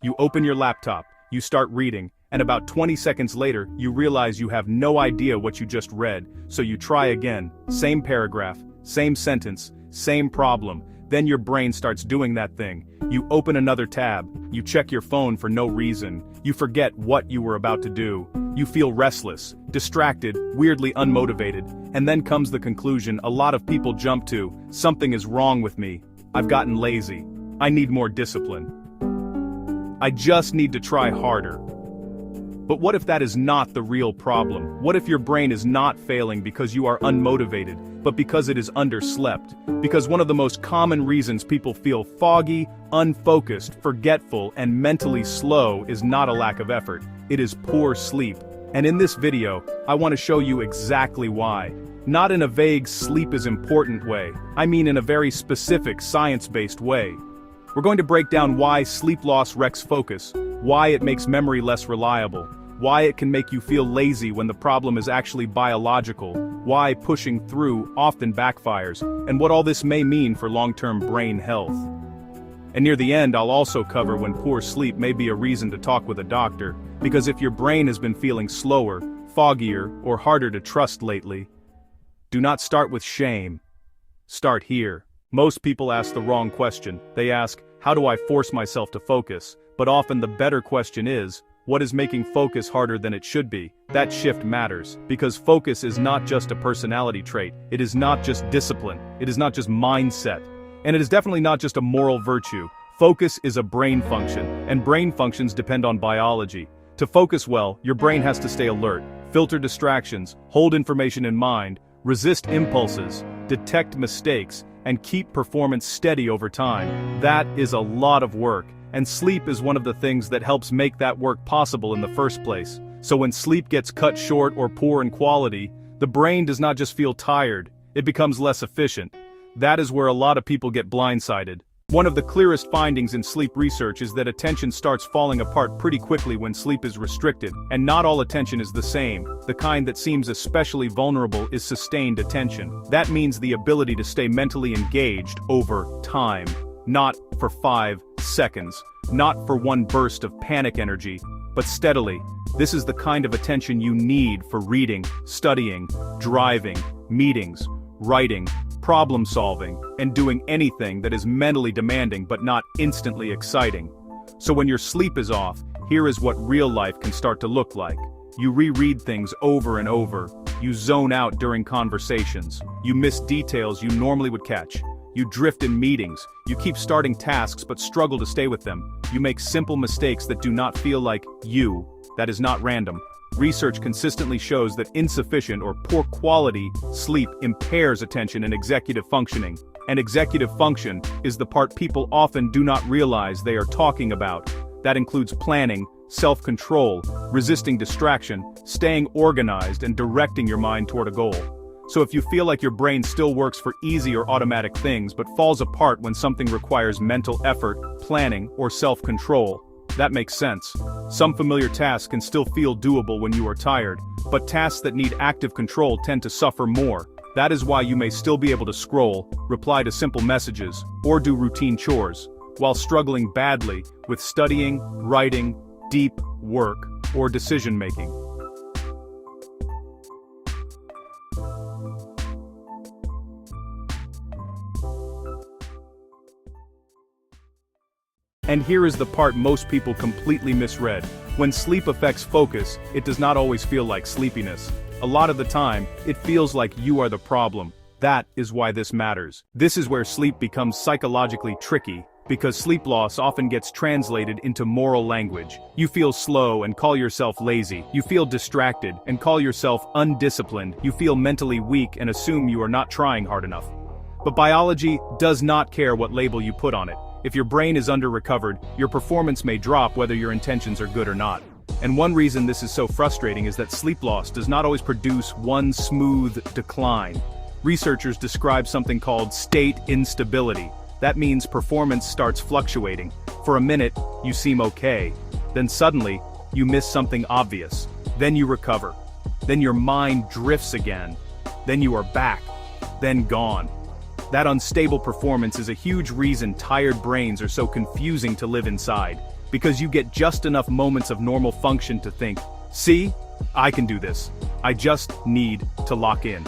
You open your laptop, you start reading, and about 20 seconds later, you realize you have no idea what you just read, so you try again, same paragraph, same sentence, same problem. Then your brain starts doing that thing. You open another tab, you check your phone for no reason, you forget what you were about to do. You feel restless, distracted, weirdly unmotivated, and then comes the conclusion a lot of people jump to: something is wrong with me. I've gotten lazy. I need more discipline. I just need to try harder. But what if that is not the real problem? What if your brain is not failing because you are unmotivated, but because it is underslept? Because one of the most common reasons people feel foggy, unfocused, forgetful, and mentally slow is not a lack of effort. It is poor sleep. And in this video, I want to show you exactly why. Not in a vague sleep is important way. I mean in a very specific science-based way. We're going to break down why sleep loss wrecks focus, why it makes memory less reliable, why it can make you feel lazy when the problem is actually biological, why pushing through often backfires, and what all this may mean for long-term brain health. And near the end, I'll also cover when poor sleep may be a reason to talk with a doctor, because if your brain has been feeling slower, foggier, or harder to trust lately, do not start with shame. Start here. Most people ask the wrong question. They ask, how do I force myself to focus? But often the better question is, what is making focus harder than it should be? That shift matters, because focus is not just a personality trait, it is not just discipline, it is not just mindset, and it is definitely not just a moral virtue. Focus is a brain function, and brain functions depend on biology. To focus well, your brain has to stay alert, filter distractions, hold information in mind, resist impulses, detect mistakes, and keep performance steady over time. That is a lot of work. And sleep is one of the things that helps make that work possible in the first place. So when sleep gets cut short or poor in quality, the brain does not just feel tired, it becomes less efficient. That is where a lot of people get blindsided. One of the clearest findings in sleep research is that attention starts falling apart pretty quickly when sleep is restricted, and not all attention is the same. The kind that seems especially vulnerable is sustained attention. That means the ability to stay mentally engaged over time. Not for 5 seconds, not for one burst of panic energy, but steadily. This is the kind of attention you need for reading, studying, driving, meetings, writing, problem solving, and doing anything that is mentally demanding but not instantly exciting. So when your sleep is off, here is what real life can start to look like. You reread things over and over. You zone out during conversations. You miss details you normally would catch. You drift in meetings, you keep starting tasks but struggle to stay with them. You make simple mistakes that do not feel like you. That is not random. Research consistently shows that insufficient or poor quality sleep impairs attention and executive functioning. And executive function is the part people often do not realize they are talking about. That includes planning, self-control, resisting distraction, staying organized, and directing your mind toward a goal. So if you feel like your brain still works for easy or automatic things but falls apart when something requires mental effort, planning, or self-control, that makes sense. Some familiar tasks can still feel doable when you are tired, but tasks that need active control tend to suffer more. That is why you may still be able to scroll, reply to simple messages, or do routine chores, while struggling badly with studying, writing, deep work, or decision-making. And here is the part most people completely misread. When sleep affects focus, it does not always feel like sleepiness. A lot of the time, it feels like you are the problem. That is why this matters. This is where sleep becomes psychologically tricky, because sleep loss often gets translated into moral language. You feel slow and call yourself lazy. You feel distracted and call yourself undisciplined. You feel mentally weak and assume you are not trying hard enough. But biology does not care what label you put on it. If your brain is under-recovered, your performance may drop whether your intentions are good or not. And one reason this is so frustrating is that sleep loss does not always produce one smooth decline. Researchers describe something called state instability. That means performance starts fluctuating. For a minute, you seem okay. Then suddenly, you miss something obvious. Then you recover. Then your mind drifts again. Then you are back. Then gone. That unstable performance is a huge reason tired brains are so confusing to live inside. because you get just enough moments of normal function to think, see, I can do this. I just need to lock in.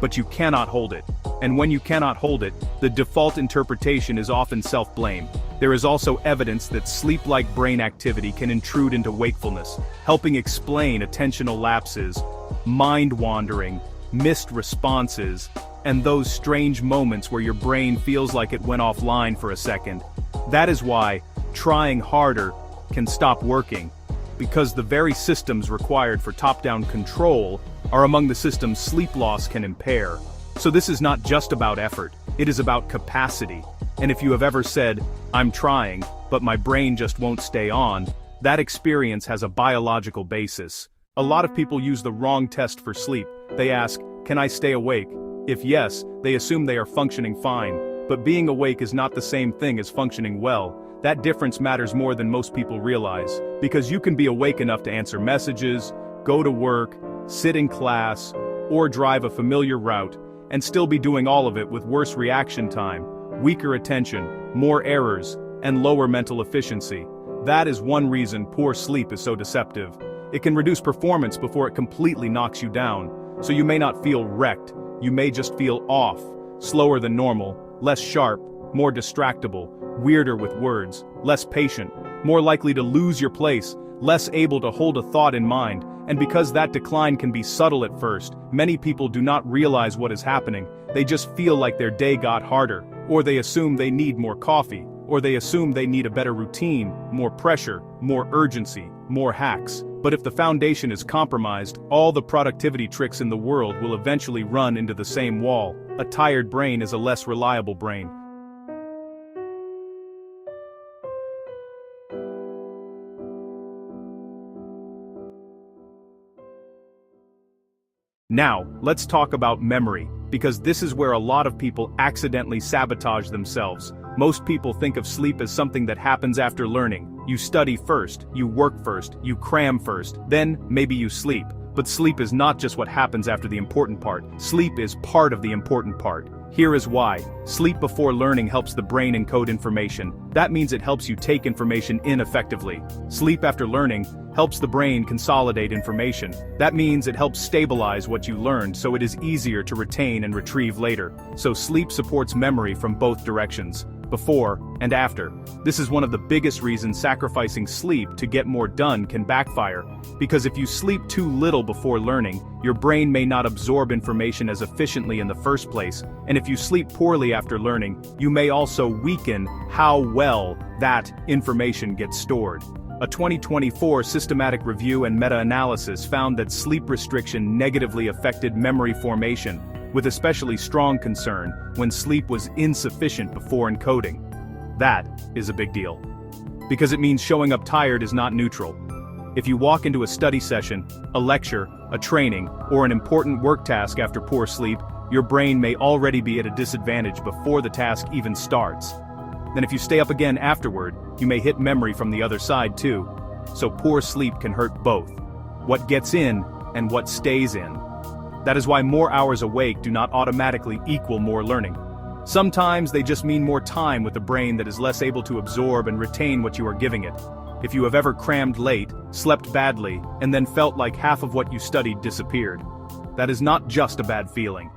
But you cannot hold it. And when you cannot hold it, the default interpretation is often self-blame. There is also evidence that sleep-like brain activity can intrude into wakefulness, helping explain attentional lapses, mind-wandering, missed responses, and those strange moments where your brain feels like it went offline for a second. That is why trying harder can stop working, because the very systems required for top-down control are among the systems sleep loss can impair. So this is not just about effort, it is about capacity. And if you have ever said, I'm trying, but my brain just won't stay on, that experience has a biological basis. A lot of people use the wrong test for sleep. They ask, can I stay awake? If yes, they assume they are functioning fine. But being awake is not the same thing as functioning well. That difference matters more than most people realize, because you can be awake enough to answer messages, go to work, sit in class, or drive a familiar route, and still be doing all of it with worse reaction time, weaker attention, more errors, and lower mental efficiency. That is one reason poor sleep is so deceptive. It can reduce performance before it completely knocks you down, so you may not feel wrecked, you may just feel off, slower than normal, less sharp, more distractible, weirder with words, less patient, more likely to lose your place, less able to hold a thought in mind, and because that decline can be subtle at first, many people do not realize what is happening. They just feel like their day got harder, or they assume they need more coffee, or they assume they need a better routine, more pressure, more urgency, more hacks. But if the foundation is compromised, all the productivity tricks in the world will eventually run into the same wall. A tired brain is a less reliable brain. Now, let's talk about memory, because this is where a lot of people accidentally sabotage themselves. Most people think of sleep as something that happens after learning. You study first, you work first, you cram first, then maybe you sleep. But sleep is not just what happens after the important part. Sleep is part of the important part. Here is why. Sleep before learning helps the brain encode information. That means it helps you take information in effectively. Sleep after learning helps the brain consolidate information. That means it helps stabilize what you learned so it is easier to retain and retrieve later. So sleep supports memory from both directions, before and after. This is one of the biggest reasons sacrificing sleep to get more done can backfire. Because if you sleep too little before learning, your brain may not absorb information as efficiently in the first place, and if you sleep poorly after learning, you may also weaken how well that information gets stored. A 2024 systematic review and meta-analysis found that sleep restriction negatively affected memory formation, with especially strong concern when sleep was insufficient before encoding. That is a big deal. Because it means showing up tired is not neutral. If you walk into a study session, a lecture, a training, or an important work task after poor sleep, your brain may already be at a disadvantage before the task even starts. Then if you stay up again afterward, you may hit memory from the other side too. So poor sleep can hurt both. What gets in and what stays in. That is why more hours awake do not automatically equal more learning. Sometimes they just mean more time with a brain that is less able to absorb and retain what you are giving it. If you have ever crammed late, slept badly, and then felt like half of what you studied disappeared, that is not just a bad feeling.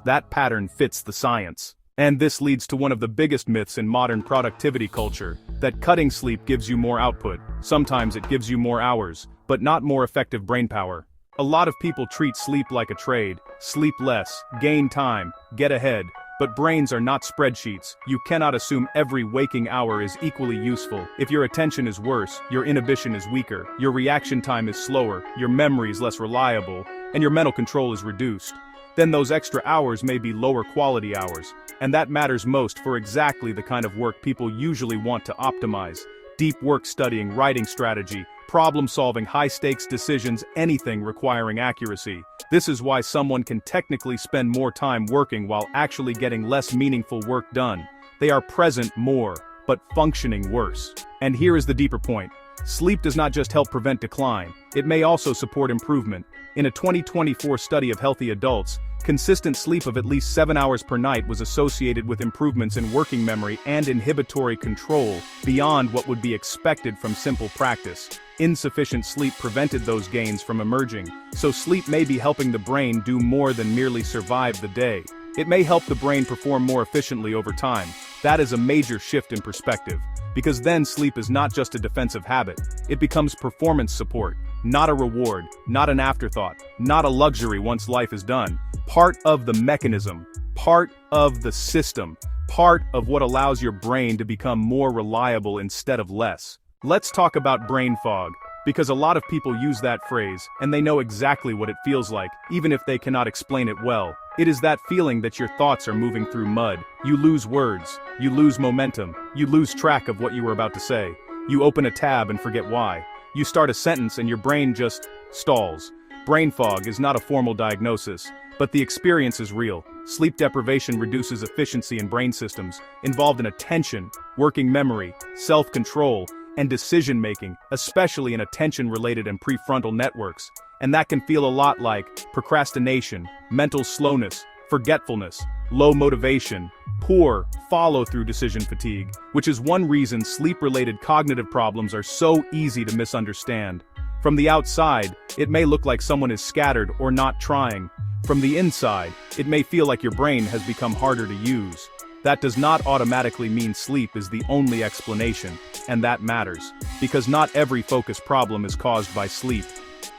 That pattern fits the science. And this leads to one of the biggest myths in modern productivity culture, that cutting sleep gives you more output. Sometimes it gives you more hours, but not more effective brain power. A lot of people treat sleep like a trade: sleep less, gain time, get ahead. But brains are not spreadsheets. You cannot assume every waking hour is equally useful. If your attention is worse, your inhibition is weaker, your reaction time is slower, your memory is less reliable, and your mental control is reduced, then those extra hours may be lower quality hours. And that matters most for exactly the kind of work people usually want to optimize. Deep work studying, writing strategy, problem-solving, high-stakes decisions, anything requiring accuracy. This is why someone can technically spend more time working while actually getting less meaningful work done. They are present more, but functioning worse. And here is the deeper point. Sleep does not just help prevent decline, it may also support improvement. In a 2024 study of healthy adults, Consistent sleep of at least 7 hours per night was associated with improvements in working memory and inhibitory control beyond what would be expected from simple practice. Insufficient sleep prevented those gains from emerging, so sleep may be helping the brain do more than merely survive the day. It may help the brain perform more efficiently over time. That is a major shift in perspective, because then sleep is not just a defensive habit, it becomes performance support, not a reward, not an afterthought, not a luxury once life is done. Part of the mechanism, part of the system, part of what allows your brain to become more reliable instead of less. Let's talk about brain fog, because a lot of people use that phrase, and they know exactly what it feels like, even if they cannot explain it well. It is that feeling that your thoughts are moving through mud. You lose words, you lose momentum, you lose track of what you were about to say. You open a tab and forget why. You start a sentence and your brain just stalls. Brain fog is not a formal diagnosis, but the experience is real. Sleep deprivation reduces efficiency in brain systems involved in attention, working memory, self-control, and decision-making, especially in attention-related and prefrontal networks. And that can feel a lot like procrastination, mental slowness, forgetfulness, low motivation, poor follow-through decision fatigue, which is one reason sleep-related cognitive problems are so easy to misunderstand. From the outside, it may look like someone is scattered or not trying. From the inside, it may feel like your brain has become harder to use. That does not automatically mean sleep is the only explanation, and that matters, because not every focus problem is caused by sleep.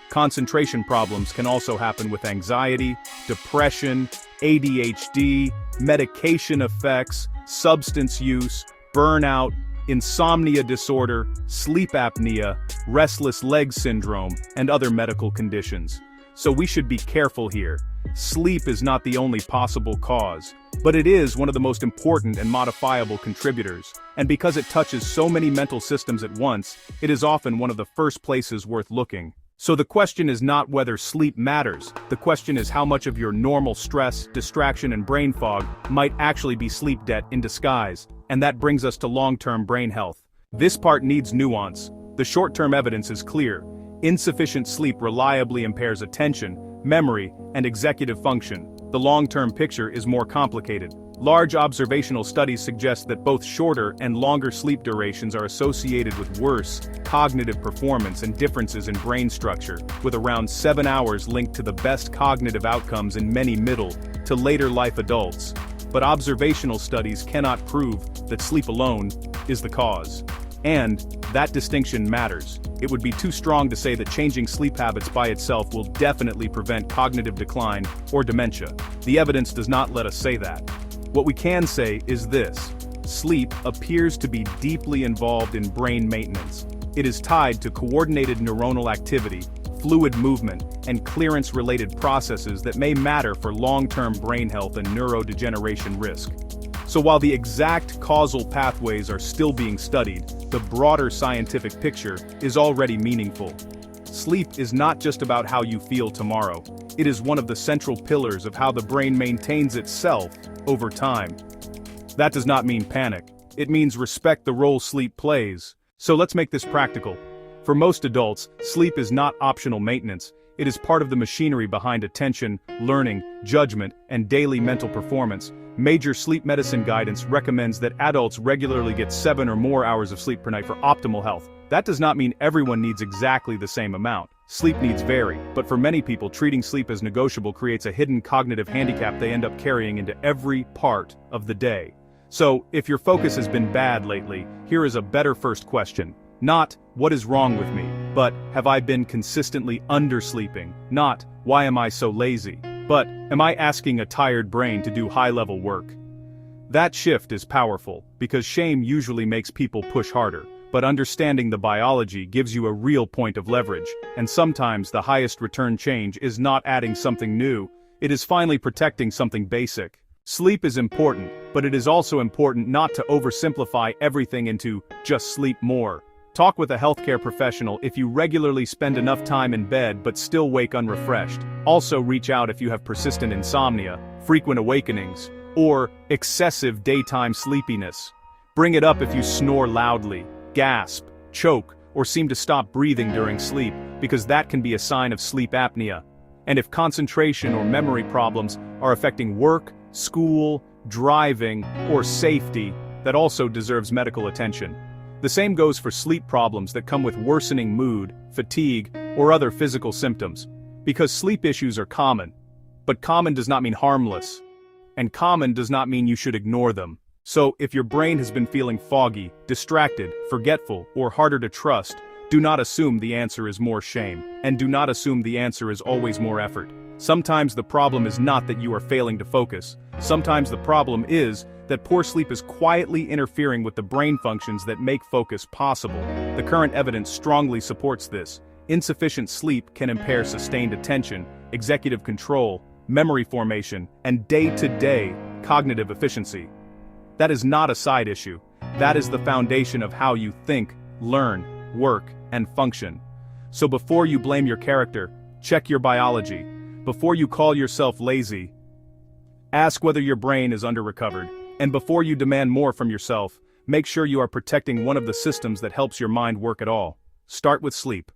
Concentration problems can also happen with anxiety, depression, ADHD, medication effects, substance use, burnout, insomnia disorder, sleep apnea, restless leg syndrome, and other medical conditions. So we should be careful here. Sleep is not the only possible cause, but it is one of the most important and modifiable contributors, and because it touches so many mental systems at once, it is often one of the first places worth looking. So the question is not whether sleep matters, the question is how much of your normal stress, distraction, and brain fog might actually be sleep debt in disguise, and that brings us to long-term brain health. This part needs nuance. The short-term evidence is clear. Insufficient sleep reliably impairs attention, memory, and executive function. The long-term picture is more complicated. Large observational studies suggest that both shorter and longer sleep durations are associated with worse cognitive performance and differences in brain structure, with around 7 hours linked to the best cognitive outcomes in many middle to later life adults. But observational studies cannot prove that sleep alone is the cause. And that distinction matters. It would be too strong to say that changing sleep habits by itself will definitely prevent cognitive decline or dementia. The evidence does not let us say that. What we can say is this: sleep appears to be deeply involved in brain maintenance. It is tied to coordinated neuronal activity, fluid movement, and clearance-related processes that may matter for long-term brain health and neurodegeneration risk. So while the exact causal pathways are still being studied, the broader scientific picture is already meaningful. Sleep is not just about how you feel tomorrow. It is one of the central pillars of how the brain maintains itself over time. That does not mean panic. It means respect the role sleep plays. So let's make this practical. For most adults, sleep is not optional maintenance. It is part of the machinery behind attention, learning, judgment, and daily mental performance. Major sleep medicine guidance recommends that adults regularly get 7 or more hours of sleep per night for optimal health. That does not mean everyone needs exactly the same amount. Sleep needs vary, but for many people, treating sleep as negotiable creates a hidden cognitive handicap they end up carrying into every part of the day. So, if your focus has been bad lately, here is a better first question. Not, what is wrong with me? But, have I been consistently undersleeping? Not, why am I so lazy? But, am I asking a tired brain to do high-level work? That shift is powerful, because shame usually makes people push harder. But understanding the biology gives you a real point of leverage, and sometimes the highest return change is not adding something new, it is finally protecting something basic. Sleep is important, but it is also important not to oversimplify everything into just sleep more. Talk with a healthcare professional if you regularly spend enough time in bed but still wake unrefreshed. Also reach out if you have persistent insomnia, frequent awakenings, or excessive daytime sleepiness. Bring it up if you snore loudly, gasp, choke, or seem to stop breathing during sleep, because that can be a sign of sleep apnea. And if concentration or memory problems are affecting work, school, driving, or safety that also deserves medical attention. The same goes for sleep problems that come with worsening mood, fatigue, or other physical symptoms. Because sleep issues are common. But common does not mean harmless. And common does not mean you should ignore them. So, if your brain has been feeling foggy, distracted, forgetful, or harder to trust, do not assume the answer is more shame, and do not assume the answer is always more effort. Sometimes the problem is not that you are failing to focus. Sometimes the problem is that poor sleep is quietly interfering with the brain functions that make focus possible. The current evidence strongly supports this. Insufficient sleep can impair sustained attention, executive control, memory formation, and day-to-day cognitive efficiency. That is not a side issue. That is the foundation of how you think, learn, work, and function. So before you blame your character, check your biology. Before you call yourself lazy, ask whether your brain is under-recovered. And before you demand more from yourself, make sure you are protecting one of the systems that helps your mind work at all. Start with sleep.